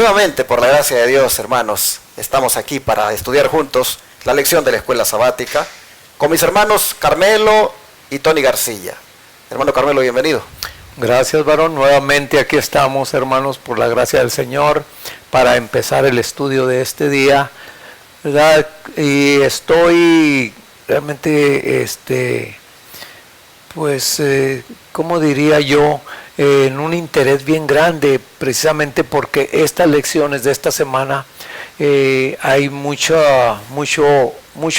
Nuevamente, por la gracia de Dios, hermanos, estamos aquí para estudiar juntos la lección de la escuela sabática con mis hermanos Carmelo y Tony García. Hermano Carmelo, bienvenido. Gracias, varón. Nuevamente aquí estamos, hermanos, por la gracia del Señor, para empezar el estudio de este día, ¿verdad? Y estoy realmente, ¿cómo diría yo? En un interés bien grande, precisamente porque estas lecciones de esta semana hay mucho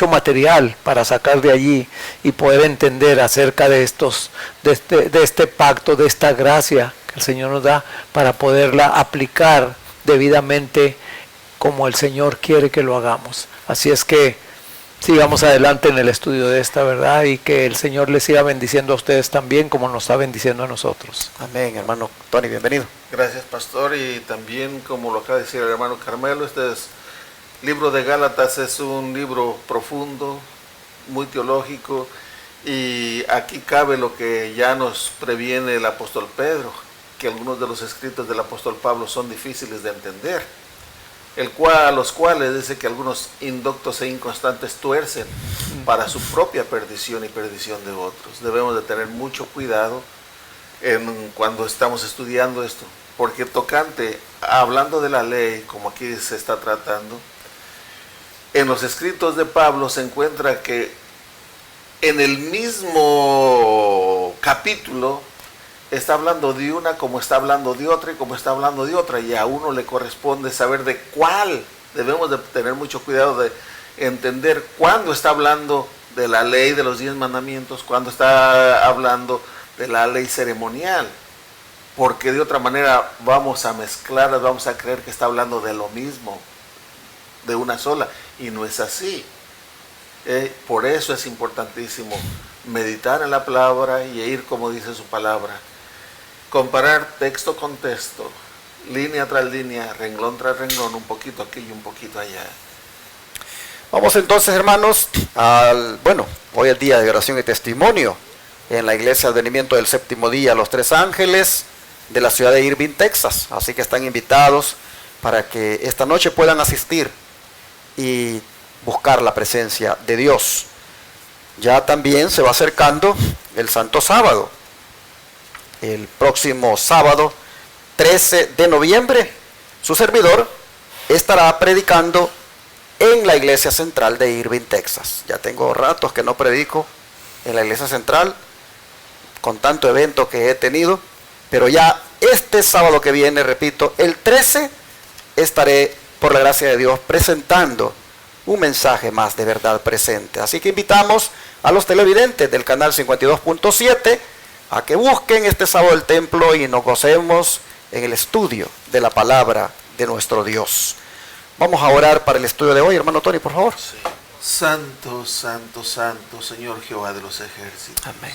material para sacar de allí y poder entender acerca de este pacto, de esta gracia que el Señor nos da para poderla aplicar debidamente como el Señor quiere que lo hagamos. Así es que sigamos adelante en el estudio de esta verdad y que el Señor les siga bendiciendo a ustedes también como nos está bendiciendo a nosotros. Amén, hermano Tony, bienvenido. Gracias, pastor, y también como lo acaba de decir el hermano Carmelo, libro de Gálatas es un libro profundo, muy teológico, y aquí cabe lo que ya nos previene el apóstol Pedro, que algunos de los escritos del apóstol Pablo son difíciles de entender, los cuales dice que algunos indoctos e inconstantes tuercen para su propia perdición y perdición de otros. Debemos de tener mucho cuidado cuando estamos estudiando esto, porque hablando de la ley, como aquí se está tratando, en los escritos de Pablo se encuentra que en el mismo capítulo está hablando de una como está hablando de otra y como está hablando de otra, y a uno le corresponde saber de cuál. Debemos de tener mucho cuidado de entender cuándo está hablando de la ley de los 10 mandamientos, cuándo está hablando de la ley ceremonial, porque de otra manera vamos a mezclarlas, vamos a creer que está hablando de lo mismo, de una sola, y no es así. Por eso es importantísimo meditar en la palabra y ir como dice su palabra. Comparar texto con texto, línea tras línea, renglón tras renglón, un poquito aquí y un poquito allá. Vamos entonces, hermanos, hoy es día de oración y testimonio en la Iglesia Advenimiento del Séptimo Día, los Tres Ángeles de la ciudad de Irving, Texas. Así que están invitados para que esta noche puedan asistir y buscar la presencia de Dios. Ya también se va acercando el Santo Sábado. El próximo sábado 13 de noviembre, su servidor estará predicando en la iglesia central de Irving, Texas. Ya tengo ratos que no predico en la iglesia central, con tanto evento que he tenido, pero ya este sábado que viene, repito, el 13, estaré, por la gracia de Dios, presentando un mensaje más de verdad presente. Así que invitamos a los televidentes del canal 52.7 a que busquen este sábado el templo y nos gocemos en el estudio de la palabra de nuestro Dios. Vamos a orar para el estudio de hoy, hermano Tony, por favor. Sí. Santo, santo, santo, Señor Jehová de los ejércitos. Amén.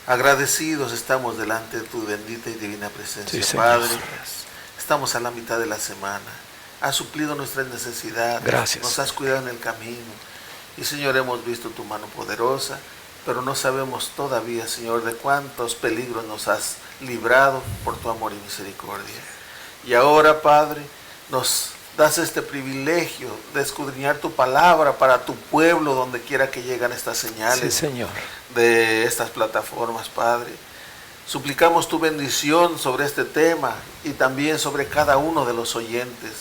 Agradecidos estamos delante de tu bendita y divina presencia, Sí, Padre. Señor. Estamos a la mitad de la semana. Has suplido nuestras necesidades. Gracias. Nos has cuidado en el camino. Y, Señor, hemos visto tu mano poderosa, pero no sabemos todavía, Señor, de cuántos peligros nos has librado por tu amor y misericordia. Y ahora, Padre, nos das este privilegio de escudriñar tu palabra para tu pueblo, donde quiera que llegan estas señales, Sí, Señor, de estas plataformas, Padre. Suplicamos tu bendición sobre este tema y también sobre cada uno de los oyentes,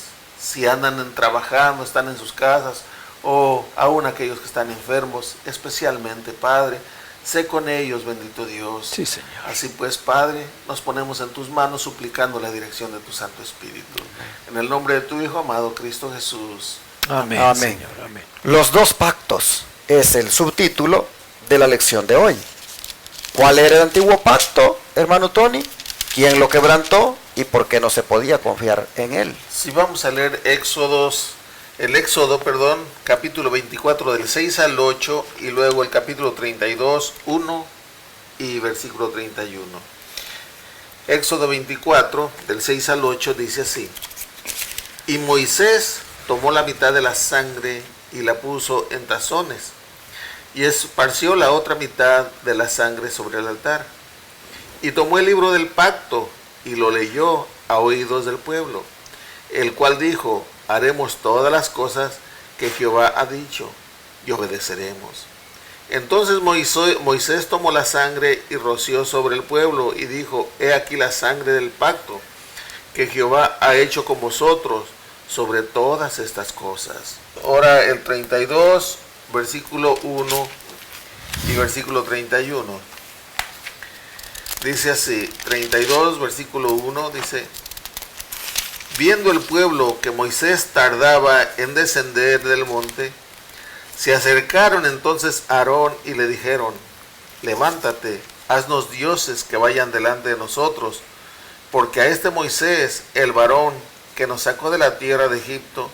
si andan trabajando, están en sus casas, o aún aquellos que están enfermos, especialmente, Padre, sé con ellos, bendito Dios. Sí, Señor. Así pues, Padre, nos ponemos en tus manos suplicando la dirección de tu Santo Espíritu. En el nombre de tu Hijo amado, Cristo Jesús. Amén, Amén. Señor, amén. Los dos pactos es el subtítulo de la lección de hoy. ¿Cuál era el antiguo pacto, hermano Tony? ¿Quién lo quebrantó? ¿Y por qué no se podía confiar en él? Si vamos a leer Éxodo, capítulo 24 del 6 al 8 y luego el capítulo 32, 1 y versículo 31. Éxodo 24 del 6 al 8 dice así: Y Moisés tomó la mitad de la sangre y la puso en tazones y esparció la otra mitad de la sangre sobre el altar. Y tomó el libro del pacto y lo leyó a oídos del pueblo. el cual dijo: haremos todas las cosas que Jehová ha dicho y obedeceremos. Entonces Moisés tomó la sangre y roció sobre el pueblo y dijo: he aquí la sangre del pacto que Jehová ha hecho con vosotros sobre todas estas cosas. Ahora el 32, versículo 1 y versículo 31. Dice así, 32, versículo 1, dice: viendo el pueblo que Moisés tardaba en descender del monte, se acercaron entonces a Aarón y le dijeron: levántate, haznos dioses que vayan delante de nosotros, porque a este Moisés, el varón que nos sacó de la tierra de Egipto,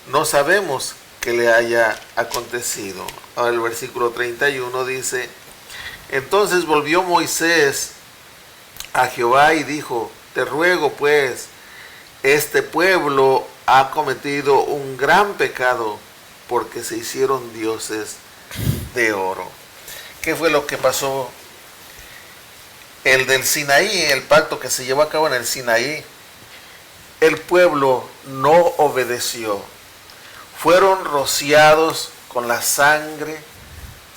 no sabemos qué le haya acontecido. Ahora el versículo 31 dice: entonces volvió Moisés a Jehová y dijo: te ruego pues, este pueblo ha cometido un gran pecado, porque se hicieron dioses de oro. ¿Qué fue lo que pasó? El del Sinaí, el pacto que se llevó a cabo en el Sinaí, el pueblo no obedeció. Fueron rociados con la sangre,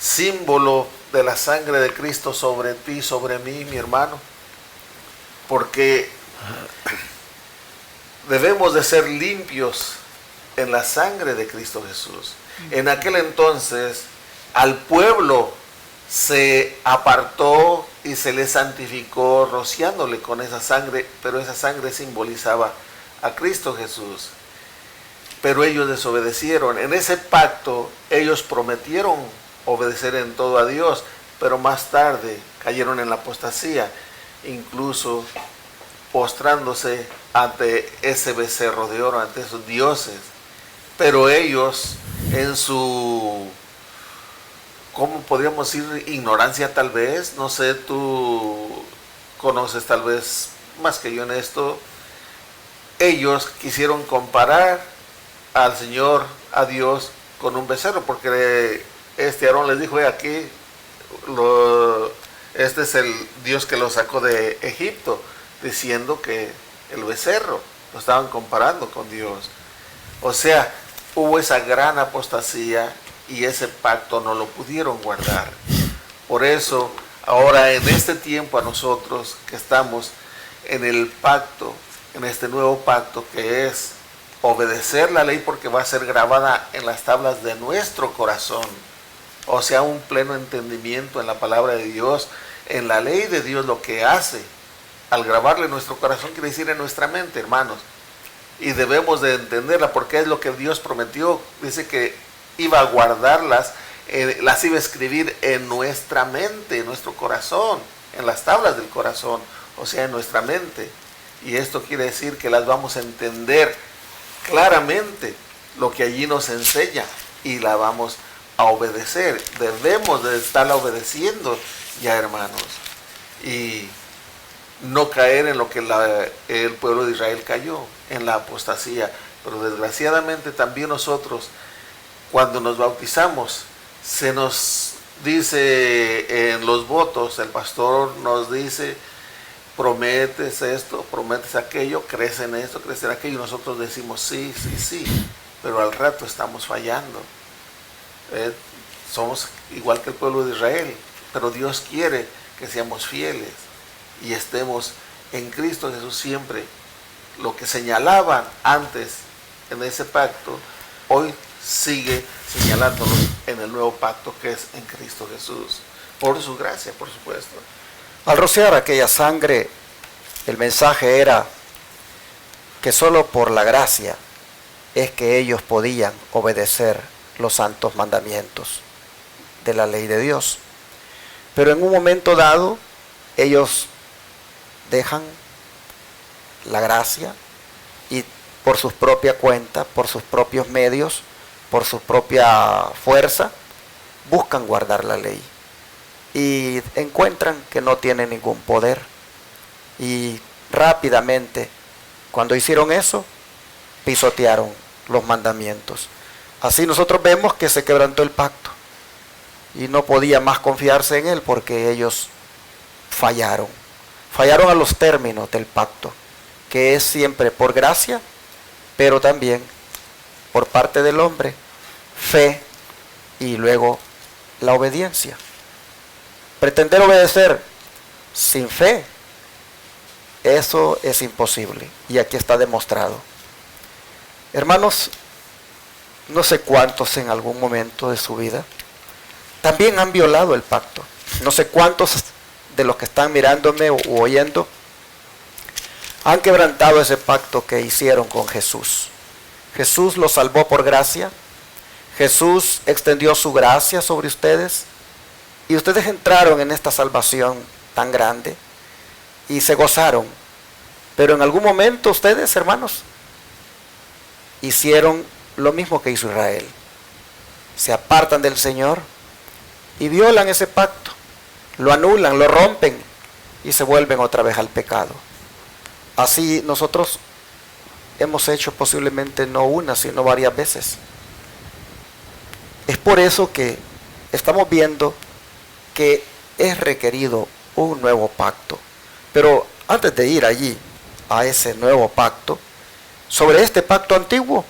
símbolo de la sangre de Cristo sobre ti, sobre mí, mi hermano. Porque debemos de ser limpios en la sangre de Cristo Jesús. En aquel entonces al pueblo se apartó y se le santificó rociándole con esa sangre, pero esa sangre simbolizaba a Cristo Jesús. Pero ellos desobedecieron. En ese pacto ellos prometieron obedecer en todo a Dios, pero más tarde cayeron en la apostasía, incluso postrándose ante ese becerro de oro, ante esos dioses. Pero ellos, en su, ¿cómo podríamos decir? Ignorancia tal vez, no sé, tú conoces tal vez más que yo en esto, ellos quisieron comparar al Señor, a Dios, con un becerro, porque este Aarón les dijo: aquí, este es el Dios que lo sacó de Egipto, diciendo que el becerro lo estaban comparando con Dios. O sea, hubo esa gran apostasía y ese pacto no lo pudieron guardar. Por eso, ahora en este tiempo, a nosotros que estamos en el pacto, en este nuevo pacto, que es obedecer la ley, porque va a ser grabada en las tablas de nuestro corazón. O sea, un pleno entendimiento en la palabra de Dios, en la ley de Dios. Lo que hace al grabarle en nuestro corazón quiere decir en nuestra mente, hermanos. Y debemos de entenderla, porque es lo que Dios prometió. Dice que iba a guardarlas, las iba a escribir en nuestra mente, en nuestro corazón, en las tablas del corazón, o sea, en nuestra mente. Y esto quiere decir que las vamos a entender claramente, lo que allí nos enseña, y la vamos a obedecer. Debemos de estarla obedeciendo ya, hermanos, y no caer en lo que el pueblo de Israel cayó, en la apostasía. Pero desgraciadamente también nosotros, cuando nos bautizamos, se nos dice en los votos, el pastor nos dice: prometes esto, prometes aquello, crees en esto, crees en aquello, y nosotros decimos sí, sí, sí, pero al rato estamos fallando. Somos igual que el pueblo de Israel, pero Dios quiere que seamos fieles y estemos en Cristo Jesús siempre. Lo que señalaban antes en ese pacto, hoy sigue señalándolo en el nuevo pacto, que es en Cristo Jesús, por su gracia, por supuesto. Al rociar aquella sangre, el mensaje era que solo por la gracia es que ellos podían obedecer los santos mandamientos de la ley de Dios. Pero en un momento dado, ellos dejan la gracia y por su propia cuenta, por sus propios medios, por su propia fuerza, buscan guardar la ley. Y encuentran que no tienen ningún poder. Y rápidamente, cuando hicieron eso, pisotearon los mandamientos. Así nosotros vemos que se quebrantó el pacto. Y no podía más confiarse en él, porque ellos fallaron. Fallaron a los términos del pacto, que es siempre por gracia pero también por parte del hombre, fe y luego la obediencia. Pretender obedecer sin fe, eso es imposible, y aquí está demostrado. Hermanos, no sé cuántos en algún momento de su vida también han violado el pacto. No sé cuántos de los que están mirándome o oyendo han quebrantado ese pacto que hicieron con Jesús. Jesús los salvó por gracia. Jesús extendió su gracia sobre ustedes y ustedes entraron en esta salvación tan grande y se gozaron. Pero en algún momento ustedes, hermanos, hicieron lo mismo que hizo Israel. Se apartan del Señor y violan ese pacto, lo anulan, lo rompen y se vuelven otra vez al pecado. Así nosotros hemos hecho posiblemente no una, sino varias veces. Es por eso que estamos viendo que es requerido un nuevo pacto. Pero antes de ir allí, a ese nuevo pacto, sobre este pacto antiguo,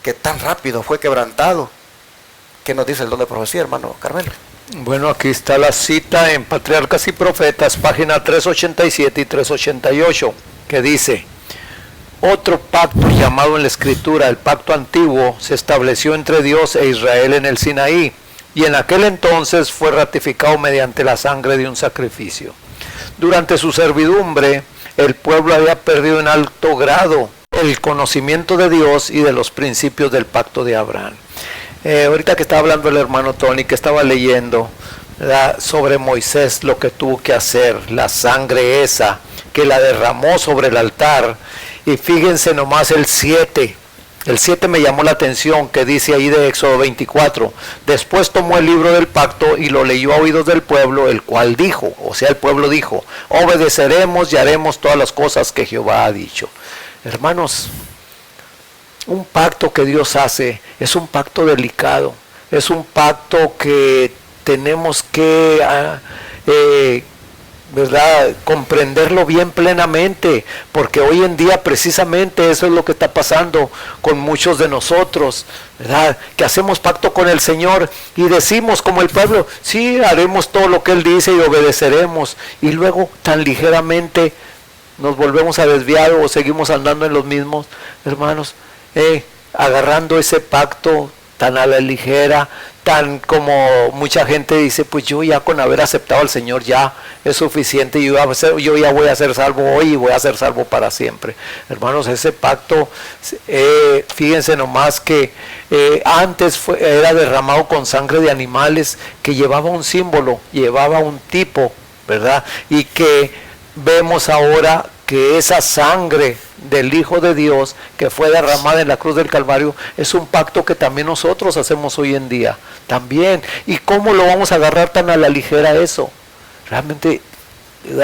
que tan rápido fue quebrantado, ¿qué nos dice el don de profecía, hermano Carmelo? Bueno, aquí está la cita en Patriarcas y Profetas, página 387 y 388, que dice: otro pacto llamado en la Escritura el pacto antiguo se estableció entre Dios e Israel en el Sinaí, y en aquel entonces fue ratificado mediante la sangre de un sacrificio. Durante su servidumbre, el pueblo había perdido en alto grado el conocimiento de Dios y de los principios del pacto de Abraham. Ahorita que estaba hablando el hermano Tony, que estaba leyendo, ¿verdad?, sobre Moisés, lo que tuvo que hacer, la sangre esa, que la derramó sobre el altar. Y fíjense nomás el 7 me llamó la atención, que dice ahí de Éxodo 24, después tomó el libro del pacto y lo leyó a oídos del pueblo, el cual dijo, o sea el pueblo dijo, obedeceremos y haremos todas las cosas que Jehová ha dicho. Hermanos, un pacto que Dios hace es un pacto delicado, es un pacto que tenemos que ¿verdad?, comprenderlo bien plenamente, porque hoy en día precisamente eso es lo que está pasando con muchos de nosotros, ¿verdad?, que hacemos pacto con el Señor y decimos como el pueblo, sí, haremos todo lo que Él dice y obedeceremos, y luego tan ligeramente nos volvemos a desviar o seguimos andando en los mismos, hermanos, agarrando ese pacto tan a la ligera, tan como mucha gente dice, pues yo ya con haber aceptado al Señor ya es suficiente, yo ya voy a ser salvo hoy y voy a ser salvo para siempre. Hermanos, ese pacto, fíjense nomás que antes era derramado con sangre de animales, que llevaba un símbolo, llevaba un tipo, ¿verdad? Y que vemos ahora que esa sangre del Hijo de Dios que fue derramada en la cruz del Calvario es un pacto que también nosotros hacemos hoy en día también. ¿Y cómo lo vamos a agarrar tan a la ligera eso? Realmente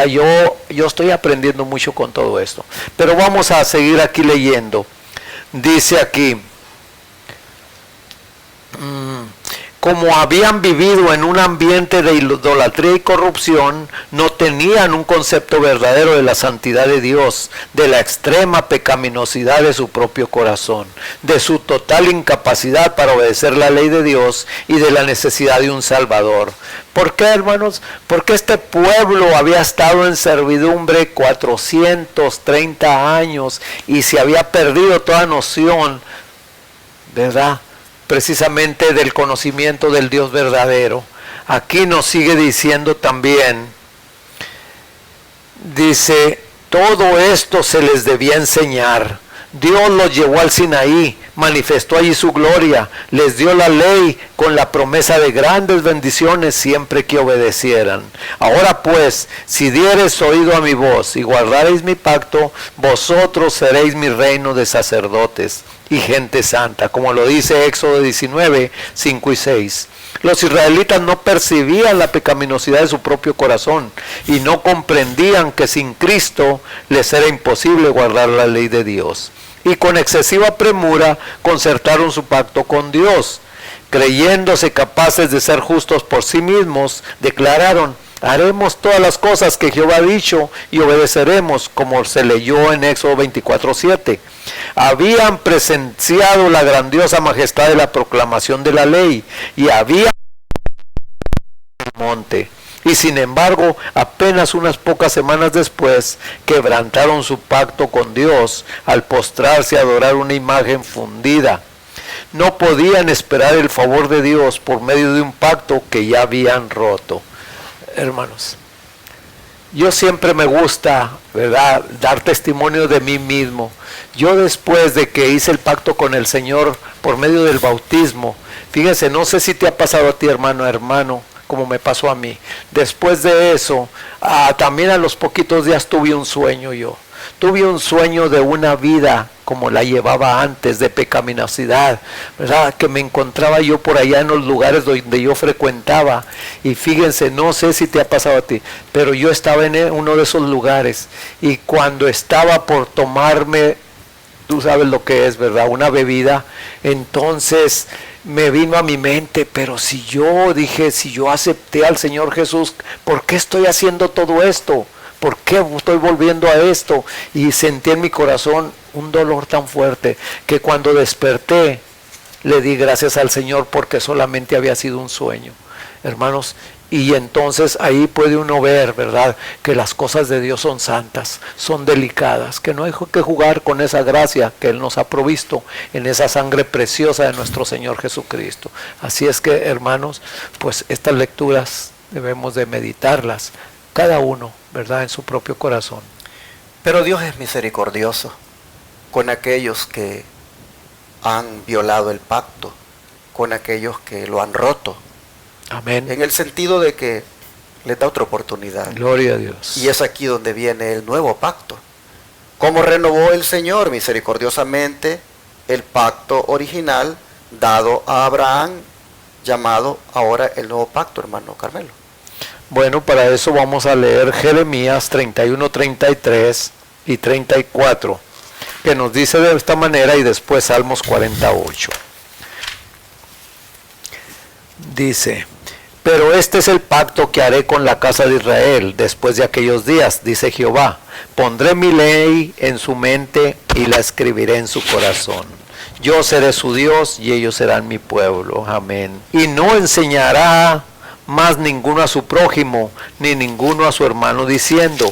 yo estoy aprendiendo mucho con todo esto, pero vamos a seguir aquí leyendo. Dice aquí, como habían vivido en un ambiente de idolatría y corrupción, no tenían un concepto verdadero de la santidad de Dios, de la extrema pecaminosidad de su propio corazón, de su total incapacidad para obedecer la ley de Dios y de la necesidad de un Salvador. ¿Por qué, hermanos? Porque este pueblo había estado en servidumbre 430 años y se había perdido toda noción, ¿verdad?, precisamente del conocimiento del Dios verdadero. Aquí nos sigue diciendo también, dice, todo esto se les debía enseñar. Dios los llevó al Sinaí, manifestó allí su gloria, les dio la ley con la promesa de grandes bendiciones siempre que obedecieran. Ahora pues, si diereis oído a mi voz y guardareis mi pacto, vosotros seréis mi reino de sacerdotes y gente santa, como lo dice Éxodo 19, 5 y 6. Los israelitas no percibían la pecaminosidad de su propio corazón y no comprendían que sin Cristo les era imposible guardar la ley de Dios. Y con excesiva premura concertaron su pacto con Dios. Creyéndose capaces de ser justos por sí mismos, declararon, Haremos todas las cosas que Jehová ha dicho y obedeceremos, como se leyó en Éxodo 24:7. Habían presenciado la grandiosa majestad de la proclamación de la ley y habían el monte. Y sin embargo, apenas unas pocas semanas después, quebrantaron su pacto con Dios al postrarse a adorar una imagen fundida. No podían esperar el favor de Dios por medio de un pacto que ya habían roto. Hermanos, yo siempre me gusta, ¿verdad?, dar testimonio de mí mismo. Yo después de que hice el pacto con el Señor por medio del bautismo, fíjense, no sé si te ha pasado a ti, hermano, como me pasó a mí. Después de eso, también a los poquitos días tuve un sueño yo. Tuve un sueño de una vida como la llevaba antes, de pecaminosidad, ¿verdad? Que me encontraba yo por allá en los lugares donde yo frecuentaba. Y fíjense, no sé si te ha pasado a ti, pero yo estaba en uno de esos lugares. Y cuando estaba por tomarme, tú sabes lo que es, ¿verdad?, una bebida, entonces me vino a mi mente, pero si yo acepté al Señor Jesús, ¿por qué estoy haciendo todo esto? ¿Por qué estoy volviendo a esto? Y sentí en mi corazón un dolor tan fuerte que cuando desperté le di gracias al Señor porque solamente había sido un sueño, hermanos. Y entonces ahí puede uno ver, ¿verdad?, que las cosas de Dios son santas, son delicadas, que no hay que jugar con esa gracia que Él nos ha provisto en esa sangre preciosa de nuestro Señor Jesucristo. Así es que, hermanos, pues estas lecturas debemos de meditarlas, cada uno, ¿verdad?, en su propio corazón. Pero Dios es misericordioso con aquellos que han violado el pacto, con aquellos que lo han roto. Amén. En el sentido de que les da otra oportunidad. Gloria a Dios. Y es aquí donde viene el nuevo pacto. Como renovó el Señor misericordiosamente el pacto original dado a Abraham, llamado ahora el nuevo pacto, hermano Carmelo. Bueno, para eso vamos a leer Jeremías 31, 33 y 34, que nos dice de esta manera, y después Salmos 48. Dice: pero este es el pacto que haré con la casa de Israel después de aquellos días, dice Jehová. Pondré mi ley en su mente y la escribiré en su corazón. Yo seré su Dios y ellos serán mi pueblo. Amén. Y no enseñará más ninguno a su prójimo, ni ninguno a su hermano, diciendo: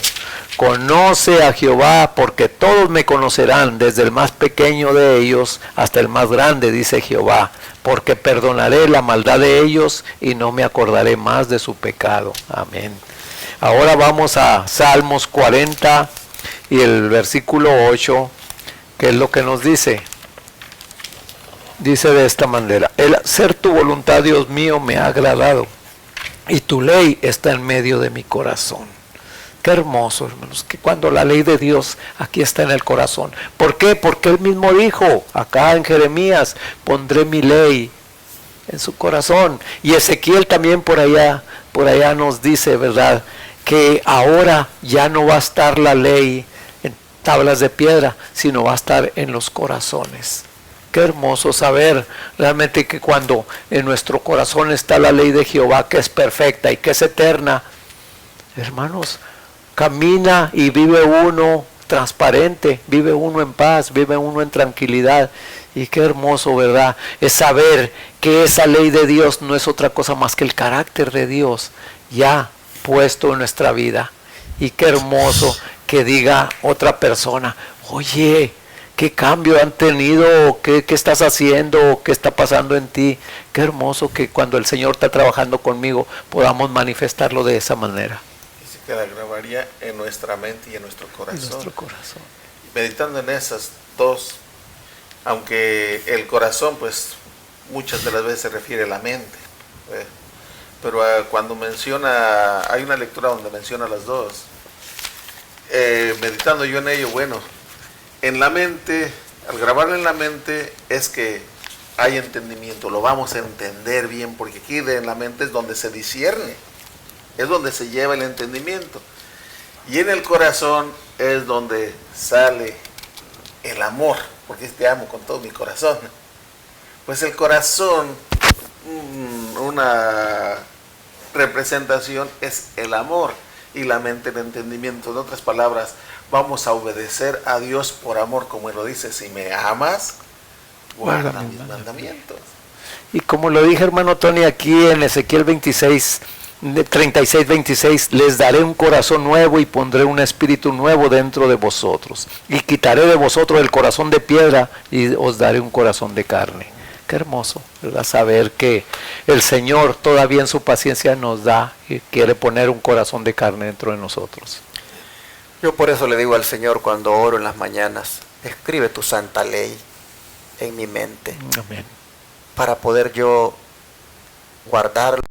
conoce a Jehová, porque todos me conocerán, desde el más pequeño de ellos hasta el más grande, dice Jehová, porque perdonaré la maldad de ellos y no me acordaré más de su pecado. Amén. Ahora vamos a Salmos 40 y el versículo 8, que es lo que nos dice. Dice de esta manera: el hacer tu voluntad, Dios mío, me ha agradado, y tu ley está en medio de mi corazón. Qué hermoso, hermanos, que cuando la ley de Dios aquí está en el corazón. ¿Por qué? Porque Él mismo dijo acá en Jeremías: pondré mi ley en su corazón. Y Ezequiel también por allá nos dice, ¿verdad?, que ahora ya no va a estar la ley en tablas de piedra, sino va a estar en los corazones. Qué hermoso saber realmente que cuando en nuestro corazón está la ley de Jehová, que es perfecta y que es eterna, hermanos, camina y vive uno transparente, vive uno en paz, vive uno en tranquilidad. Y qué hermoso, ¿verdad?, es saber que esa ley de Dios no es otra cosa más que el carácter de Dios ya puesto en nuestra vida. Y qué hermoso que diga otra persona: oye, ¿qué cambio han tenido? ¿Qué estás haciendo? ¿Qué está pasando en ti? Qué hermoso que cuando el Señor está trabajando conmigo podamos manifestarlo de esa manera. Y se queda grabaría en nuestra mente y en nuestro corazón. En nuestro corazón. Meditando en esas dos, aunque el corazón pues muchas de las veces se refiere a la mente, pero cuando menciona, hay una lectura donde menciona las dos, meditando yo en ello, bueno, en la mente, al grabarlo en la mente es que hay entendimiento, lo vamos a entender bien, porque aquí en la mente es donde se discierne, es donde se lleva el entendimiento, y en el corazón es donde sale el amor, porque te amo con todo mi corazón. Pues el corazón, una representación es el amor y la mente el entendimiento. En otras palabras, vamos a obedecer a Dios por amor, como Él lo dice: si me amas, guarda mis mandamientos. Y como lo dije, hermano Tony, aquí en Ezequiel 36:26, les daré un corazón nuevo y pondré un espíritu nuevo dentro de vosotros. Y quitaré de vosotros el corazón de piedra y os daré un corazón de carne. Qué hermoso, ¿verdad? Saber que el Señor todavía en su paciencia nos da y quiere poner un corazón de carne dentro de nosotros. Yo por eso le digo al Señor cuando oro en las mañanas: escribe tu santa ley en mi mente. Amén. Para poder yo guardarlos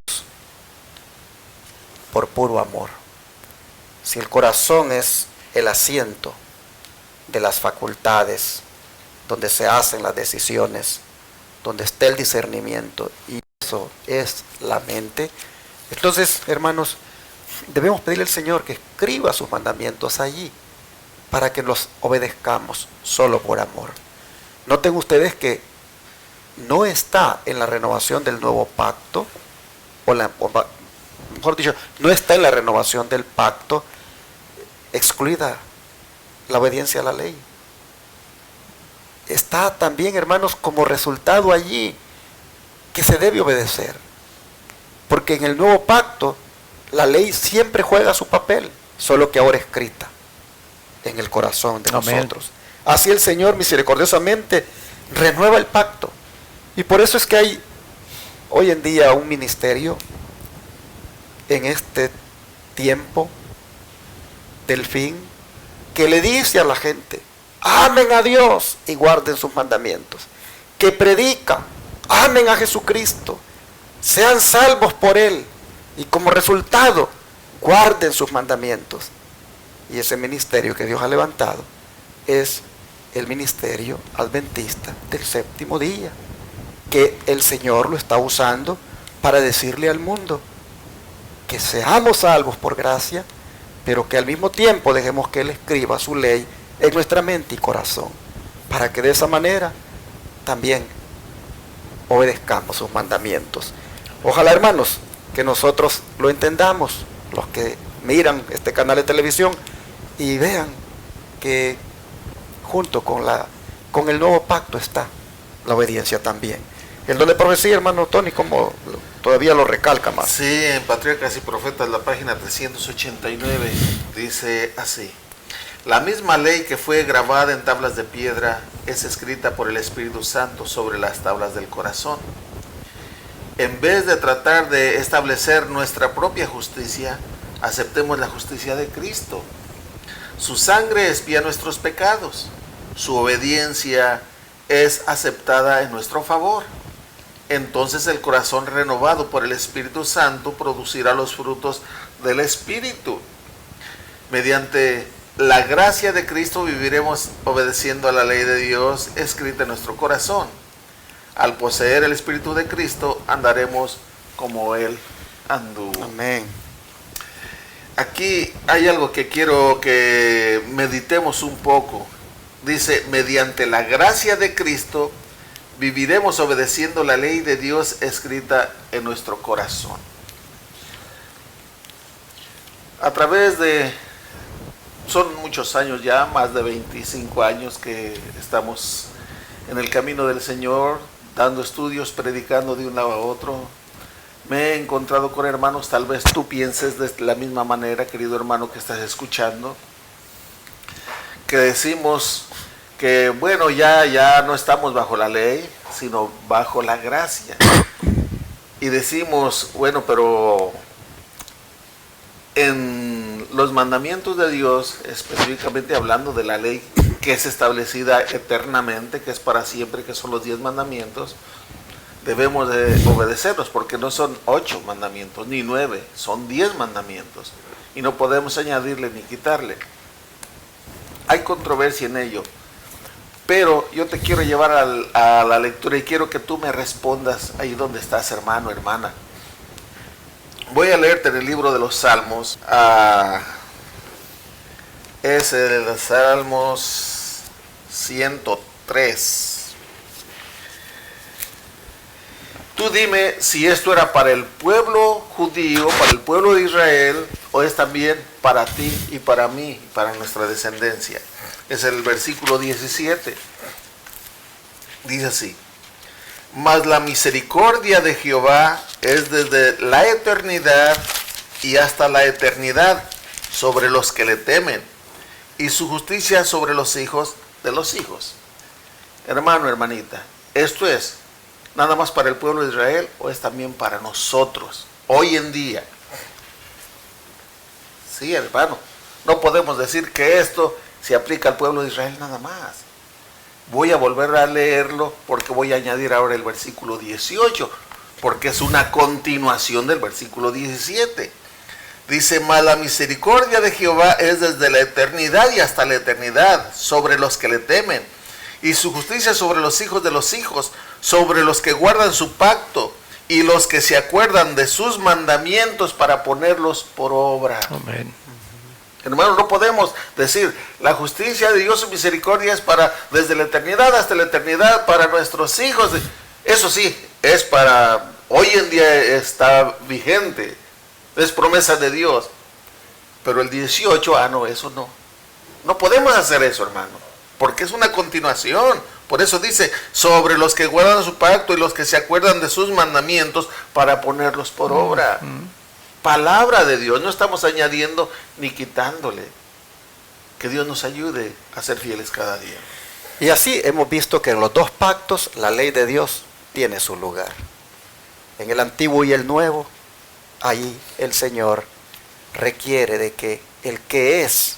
por puro amor. Si el corazón es el asiento de las facultades, donde se hacen las decisiones, donde está el discernimiento, y eso es la mente, entonces, hermanos, debemos pedirle al Señor que escriba sus mandamientos allí, para que los obedezcamos solo por amor. Noten ustedes que no está en la renovación del nuevo pacto, mejor dicho, no está en la renovación del pacto excluida la obediencia a la ley. Está también, hermanos, como resultado allí que se debe obedecer, porque en el nuevo pacto la ley siempre juega su papel, solo que ahora escrita en el corazón de nosotros. Así el Señor misericordiosamente renueva el pacto, y por eso es que hay hoy en día un ministerio en este tiempo del fin que le dice a la gente: amen a Dios y guarden sus mandamientos. Que predica: amen a Jesucristo, sean salvos por Él, y como resultado guarden sus mandamientos. Y ese ministerio que Dios ha levantado es el ministerio adventista del séptimo día, que el Señor lo está usando para decirle al mundo que seamos salvos por gracia, pero que al mismo tiempo dejemos que Él escriba su ley en nuestra mente y corazón, para que de esa manera también obedezcamos sus mandamientos. Ojalá, hermanos, que nosotros lo entendamos, los que miran este canal de televisión, y vean que junto con el nuevo pacto está la obediencia también. El don de profecía, hermano Tony, como todavía lo recalca más. Sí, en Patriarcas y Profetas, la página 389, dice así: la misma ley que fue grabada en tablas de piedra es escrita por el Espíritu Santo sobre las tablas del corazón. En vez de tratar de establecer nuestra propia justicia, aceptemos la justicia de Cristo. Su sangre expía nuestros pecados. Su obediencia es aceptada en nuestro favor. Entonces el corazón renovado por el Espíritu Santo producirá los frutos del Espíritu. Mediante la gracia de Cristo viviremos obedeciendo a la ley de Dios escrita en nuestro corazón. Al poseer el Espíritu de Cristo andaremos como Él anduvo. Amén. Aquí hay algo que quiero que meditemos un poco. Dice: mediante la gracia de Cristo viviremos obedeciendo la ley de Dios escrita en nuestro corazón. A través de, son muchos años ya, más de 25 años que estamos en el camino del Señor, dando estudios, predicando de un lado a otro. Me he encontrado con hermanos, tal vez tú pienses de la misma manera, querido hermano que estás escuchando, que decimos que bueno, ya no estamos bajo la ley, sino bajo la gracia. Y decimos, bueno, pero en los mandamientos de Dios, específicamente hablando de la ley que es establecida eternamente, que es para siempre, que son los 10 mandamientos, debemos de obedecerlos, porque no son 8 mandamientos, ni 9, son 10 mandamientos, y no podemos añadirle ni quitarle. Hay controversia en ello, pero yo te quiero llevar a la lectura y quiero que tú me respondas ahí donde estás, hermano, hermana. Voy a leerte en el libro de los Salmos, es el Salmos 103. Tú dime si esto era para el pueblo judío, para el pueblo de Israel, o es también para ti y para mí, para nuestra descendencia. Es el versículo 17. Dice así: mas la misericordia de Jehová es desde la eternidad y hasta la eternidad sobre los que le temen, y su justicia sobre los hijos de los hijos. Hermano, hermanita, ¿esto es nada más para el pueblo de Israel o es también para nosotros hoy en día? Sí, hermano, no podemos decir que esto se aplica al pueblo de Israel nada más. Voy a volver a leerlo porque voy a añadir ahora el versículo 18, porque es una continuación del versículo 17. Dice: mas la misericordia de Jehová es desde la eternidad y hasta la eternidad sobre los que le temen, y su justicia sobre los hijos de los hijos, sobre los que guardan su pacto y los que se acuerdan de sus mandamientos para ponerlos por obra. Amén. Hermano, no podemos decir la justicia de Dios, su misericordia es para desde la eternidad hasta la eternidad para nuestros hijos. Eso sí, es para hoy en día, está vigente, es promesa de Dios. Pero el 18, no, eso no. No podemos hacer eso, hermano, porque es una continuación. Por eso dice: sobre los que guardan su pacto y los que se acuerdan de sus mandamientos para ponerlos por obra. Palabra de Dios, no estamos añadiendo ni quitándole. Que Dios nos ayude a ser fieles cada día. Y así hemos visto que en los dos pactos la ley de Dios tiene su lugar. En el antiguo y el nuevo, ahí el Señor requiere de que el que es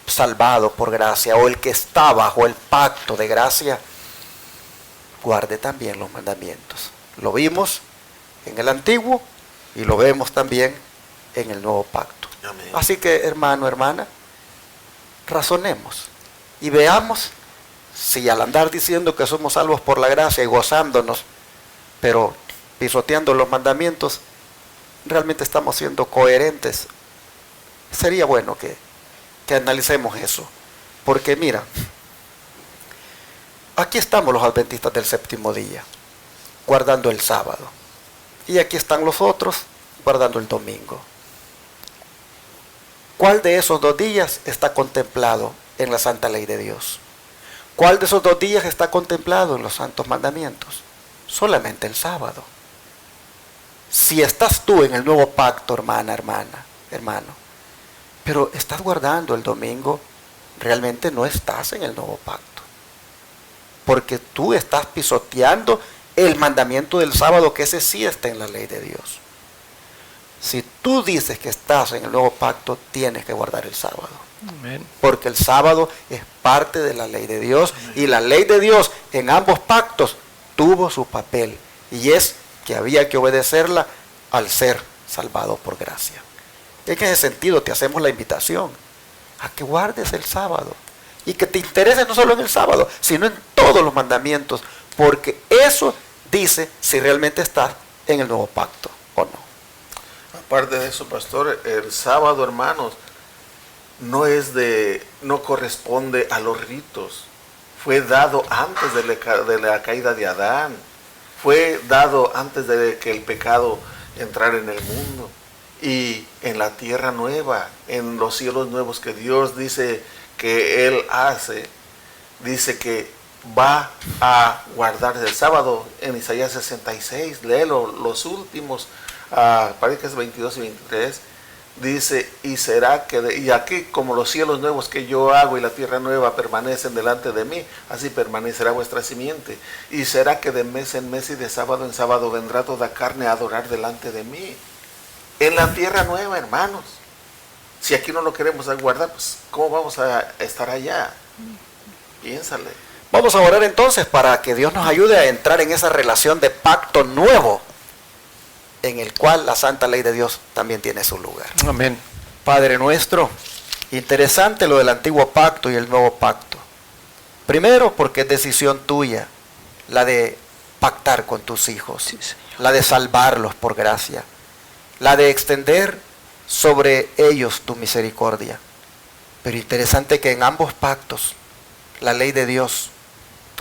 salvado por gracia o el que está bajo el pacto de gracia guarde también los mandamientos. Lo vimos en el antiguo y lo vemos también en el nuevo pacto. Amén. Así que, hermano, hermana, razonemos y veamos si al andar diciendo que somos salvos por la gracia y gozándonos, pero pisoteando los mandamientos, realmente estamos siendo coherentes. Sería bueno que analicemos eso, porque mira, aquí estamos los adventistas del séptimo día, guardando el sábado, y aquí están los otros, guardando el domingo. ¿Cuál de esos 2 días está contemplado en la santa ley de Dios? ¿Cuál de esos 2 días está contemplado en los santos mandamientos? Solamente el sábado. Si estás tú en el nuevo pacto, hermana, hermano, pero estás guardando el domingo, realmente no estás en el nuevo pacto, porque tú estás pisoteando el mandamiento del sábado, que ese sí está en la ley de Dios. Si tú dices que estás en el nuevo pacto, tienes que guardar el sábado. Amén. Porque el sábado es parte de la ley de Dios. Amén. Y la ley de Dios en ambos pactos tuvo su papel. Y es que había que obedecerla al ser salvado por gracia. En ese sentido te hacemos la invitación a que guardes el sábado. Y que te intereses no solo en el sábado, sino en todos los mandamientos. Porque eso dice si realmente estás en el nuevo pacto o no. Aparte de eso, pastor, el sábado, hermanos, no corresponde a los ritos. Fue dado antes de la caída de Adán. Fue dado antes de que el pecado entrara en el mundo. Y en la tierra nueva, en los cielos nuevos que Dios dice que Él hace, dice que va a guardar el sábado. En Isaías 66, léelo, los últimos, parece que es 22 y 23, dice: y aquí como los cielos nuevos que yo hago y la tierra nueva permanecen delante de mí, así permanecerá vuestra simiente. Y será que de mes en mes y de sábado en sábado vendrá toda carne a adorar delante de mí. En la tierra nueva, hermanos. Si aquí no lo queremos guardar, pues ¿cómo vamos a estar allá? Piénsale. Vamos a orar entonces para que Dios nos ayude a entrar en esa relación de pacto nuevo, en el cual la santa ley de Dios también tiene su lugar. Amén. Padre nuestro, interesante lo del antiguo pacto y el nuevo pacto. Primero, porque es decisión tuya la de pactar con tus hijos, Sí, Señor. la de salvarlos por gracia, la de extender sobre ellos tu misericordia. Pero interesante que en ambos pactos la ley de Dios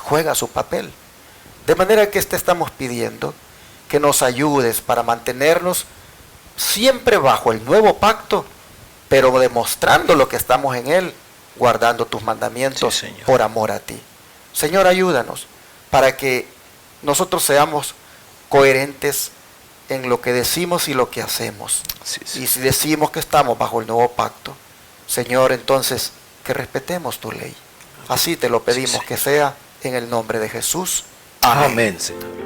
juega su papel. De manera que te estamos pidiendo que nos ayudes para mantenernos siempre bajo el nuevo pacto, pero demostrando lo que estamos en él, guardando tus mandamientos, Sí, Señor. por amor a ti. Señor, ayúdanos para que nosotros seamos coherentes en lo que decimos y lo que hacemos. Sí, sí. Y si decimos que estamos bajo el nuevo pacto, Señor, entonces que respetemos tu ley. Así te lo pedimos, Sí, que sea en el nombre de Jesús. Amén. Amén, Señor.